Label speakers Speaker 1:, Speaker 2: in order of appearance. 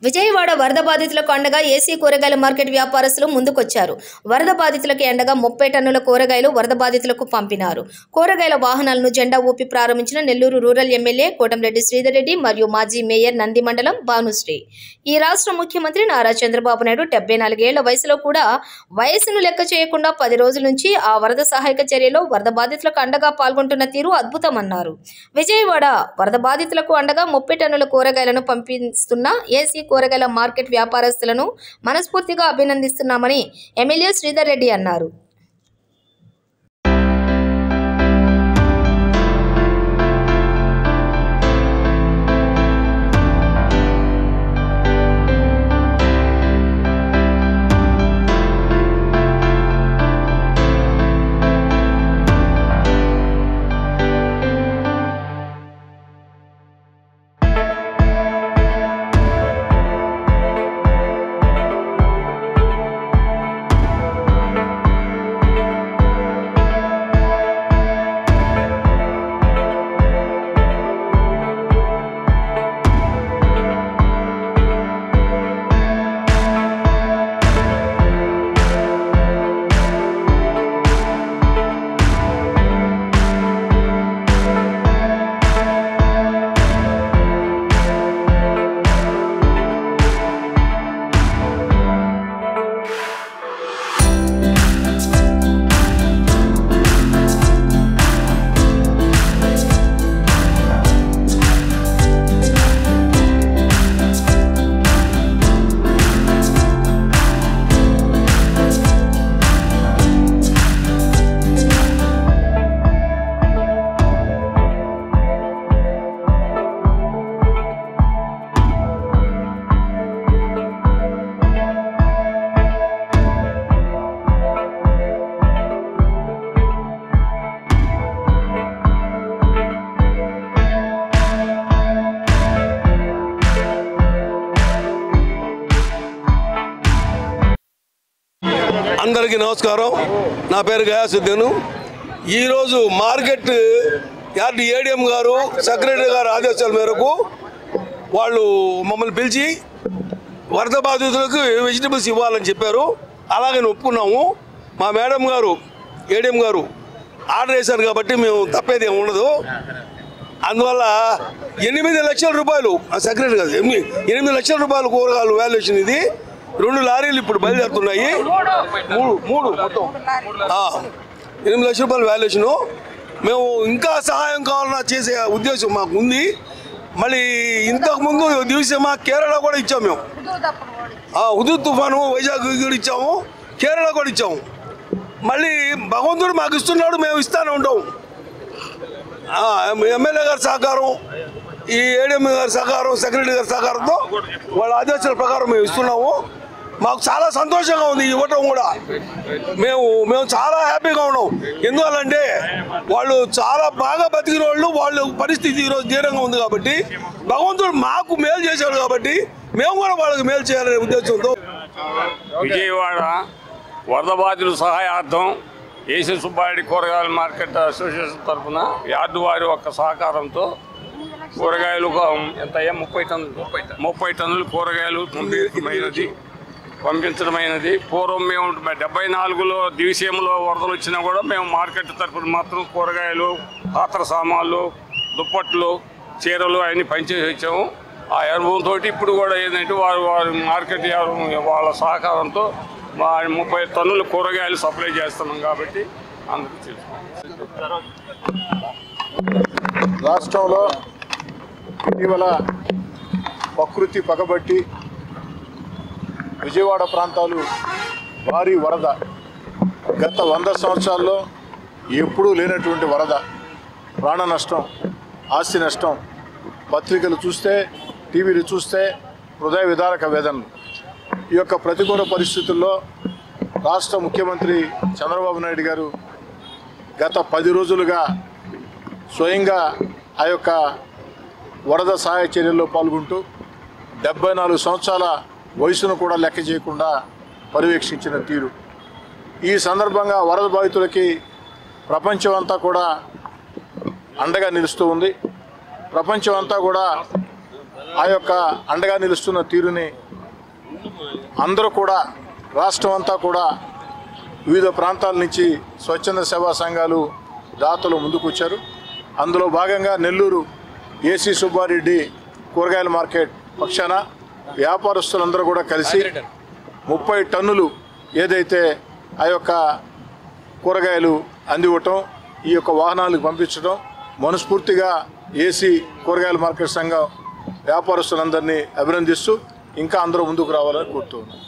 Speaker 1: విజయవాడ వరద బాధితులకు అండగా ఏసీ కూరగాయల మార్కెట్ వ్యాపారస్తులు ముందుకొచ్చారు. వరద బాధితులకు అండగా 30 టన్నుల కూరగాయలు వరద బాధితులకు పంపినారు. కూరగాయల వాహనాలను జెండా ఊపి ప్రారంభించిన నెల్లూరు రూరల్ ఎమ్మెల్యే కోటంరెడ్డి శ్రీధర్ రెడ్డి మరియు మాజీ మేయర్ నంది మండలం భానుశ్రీ. ఈ రాష్ట్ర ముఖ్యమంత్రి నారా చంద్రబాబు నాయుడు 74 ఏళ్ల వయసులో కూడా వయసును లెక్క చేయకుండా 10 రోజుల నుంచి ఆ వరద సహాయక చర్యలో వరద బాధితులకు అండగా పాల్గొంటున్న తీరు అద్భుతమన్నారు. విజయవాడ వరద బాధితులకు అండగా 30 టన్నుల కూరగాయలను పంపిస్తున్న ఏసీ కూరగాయల మార్కెట్ వ్యాపారస్తులను మనస్ఫూర్తిగా అభినందిస్తున్నామని ఎమ్మెల్యే శ్రీధర్ రెడ్డి అన్నారు.
Speaker 2: అందరికీ నమస్కారం. నా పేరు గయాసుద్దీన్. ఈరోజు మార్కెట్ యార్డ్ ఏడీఎం గారు సెక్రటరీ గారు ఆదేశాల మేరకు వాళ్ళు మమ్మల్ని పిలిచి వరద బాధితులకు వెజిటబుల్స్ ఇవ్వాలని చెప్పారు. అలాగని ఒప్పుకున్నాము. మా మేడం గారు ఏడీఎం గారు ఆర్డర్ వేశారు కాబట్టి మేము తప్పేది ఏమి ఉండదు. అందువల్ల 8 లక్షల రూపాయలు సెక్రటరీ గారు 8 లక్షల రూపాయలు కూరగాయలు వాల్యుయేషన్. ఇది 2 లారీలు ఇప్పుడు బయలుదేరుతున్నాయి. 3 మొత్తం 8 లక్షల రూపాయల వాల్యుయేషను. మేము ఇంకా సహాయం కావాలన్నా చేసే ఉద్దేశం మాకు ఉంది. మళ్ళీ ఇంతకుముందు దివిసీమ కేరళ కూడా ఇచ్చాము. మేము హుదూద్ తుఫాను వైజాగ్ కూడా ఇచ్చాము, కేరళ కూడా ఇచ్చాము. మళ్ళీ భగవంతుడు మాకు ఇస్తున్నాడు, మేము ఇస్తానే ఉంటాం. ఎమ్మెల్యే గారి సహకారం, ఈ ఏడీఎం గారి సహకారం, సెక్రటరీ గారి సహకారంతో వాళ్ళ ఆదేశాల ప్రకారం మేము ఇస్తున్నాము. మాకు చాలా సంతోషంగా ఉంది ఇవ్వటం కూడా. మేము చాలా హ్యాపీగా ఉన్నాం. ఎందువల్లంటే వాళ్ళు చాలా బాగా బతికిన వాళ్ళ పరిస్థితి ఈరోజు తీవ్రంగా ఉంది కాబట్టి భగవంతుడు మాకు మేలు చేశాడు కాబట్టి మేము కూడా వాళ్ళకి మేలు చేయాలనే ఉద్దేశంతో
Speaker 3: విజయవాడ వరద బాధితుల సహాయార్థం ఏసీ సుబ్బారెడ్డి కూరగాయల మార్కెట్ అసోసియేషన్ తరఫున యార్డు వారి యొక్క సహకారంతో కూరగాయలు ఎంత 30 టన్నులు కూరగాయలు పంపించడమైనది. పూర్వం మేము 74లో దివిసీమలో వరదలు వచ్చినా కూడా మేము మార్కెట్ తరఫున మాత్రం కూరగాయలు, పాత్ర సామాన్లు, దుప్పట్లు, చీరలు అవన్నీ పనిచేసి వచ్చాము. ఆ అనుభవంతో ఇప్పుడు కూడా ఏంటంటే వారి మార్కెట్ వాళ్ళ సహకారంతో 30 టన్నుల కూరగాయలు సప్లై చేస్తున్నాం కాబట్టి అందరూ తెలుసు.
Speaker 4: రాష్ట్రంలో ఇటీవల ప్రకృతి పగబట్టి విజయవాడ ప్రాంతాలు భారీ వరద, గత 100 సంవత్సరాల్లో ఎప్పుడూ లేనటువంటి వరద, ప్రాణ నష్టం, ఆస్తి నష్టం, పత్రికలు చూస్తే, టీవీలు చూస్తే హృదయ విదారక వేదనలు. ఈ యొక్క ప్రతికూల పరిస్థితుల్లో రాష్ట్ర ముఖ్యమంత్రి చంద్రబాబు నాయుడు గారు గత 10 రోజులుగా స్వయంగా ఆ యొక్క వరద సహాయ చర్యల్లో పాల్గొంటూ 74 సంవత్సరాల వయసును కూడా లెక్క చేయకుండా పర్యవేక్షించిన తీరు. ఈ సందర్భంగా వరద బాధితులకి ప్రపంచం అంతా కూడా అండగా నిలుస్తూ ఉంది. ప్రపంచం అంతా కూడా ఆ యొక్క అండగా నిలుస్తున్న తీరుని అందరూ కూడా రాష్ట్రం అంతా కూడా వివిధ ప్రాంతాల నుంచి స్వచ్ఛంద సేవా సంఘాలు దాతలు ముందుకొచ్చారు. అందులో భాగంగా నెల్లూరు ఏసీ సుబ్బారెడ్డి కూరగాయల మార్కెట్ పక్షాన వ్యాపారస్తులందరూ కూడా కలిసి 30 టన్నులు ఏదైతే ఆ యొక్క కూరగాయలు అందివ్వటం, ఈ యొక్క వాహనాలకు పంపించడం మనస్ఫూర్తిగా ఏసీ కూరగాయల మార్కెట్ సంఘం వ్యాపారస్తులందరినీ అభినందిస్తూ ఇంకా అందరూ ముందుకు రావాలని కోరుతున్నాను.